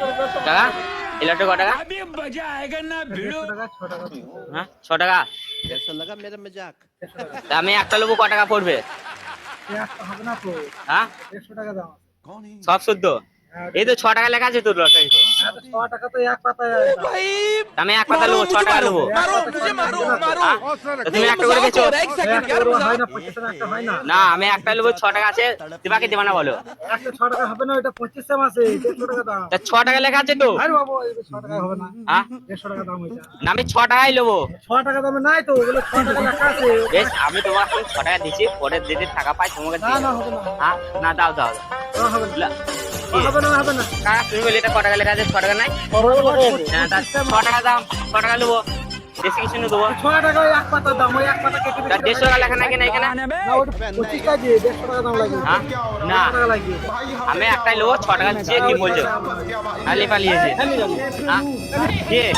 টাকা ইলেকট্রিক ক টাকা? হ্যাঁ 6 টাকা। कैसा लगा मेरा मजाक? তা আমি একটা নেবো ক টাকা পড়বে? হবে না তো, হ্যাঁ 150 টাকা দাম। সব শুদ্ধ। এই তো 6 টাকা লেখা আছে তোর লটারি। হ্যাঁ, তো 100 টাকা তো এক পাতায় দাম। আমি এক পাতা নেবো 6 টাকা নেবো। তুমি একটা করে বেচো। একটা করে হয় না, 25 টাকা একটা হয় না। না আমি একটা নেবো 6 টাকা আছে, দিবা কি দিবা না বলো? একটা 6 টাকা হবে না, ওটা 25 সেম আছে, 150 টাকা দাম। তা 6 টাকা লেখা আছে তো। আরে বাবা, এটা 6 টাকা হবে না, হ্যাঁ 150 টাকা দাম ওইটা। না আমি 6 টাকাই নেবো। 6 টাকা দামে নাই তো, ওগুলো 6 টাকা লেখা আছে। বেশ আমি তোমার এখন 6 টাকা দিচ্ছি, পরে যদি টাকা পাই তোমাকে না দিয়ে না, দেবো। হবে না, হ্যাঁ না দাও দাও। হবে না, হবে না, হবে না। কাকা তুমি বলে এটা ক টাকা লেখা আছে? 6 টাকা নাই? হ্যাঁ তা 6 টাকা দাম, 6 টাকা নেবো, বেশি কিছু নেবো। 6 টাকা ওই এক পাতা দাম, ওই এক পাতা কেটে তা 150 টাকা লেখা নাকি না এখানে? না, ওটা 25 টাকা দিয়ে 150 টাকা দাম লাগবে। হ্যাঁ না 150 টাকা লাগবে। আমি একটাই নেবো 6 টাকা দিয়ে, কি বলছো? খালি পালিয়েছে। হ্যাঁ দিয়ে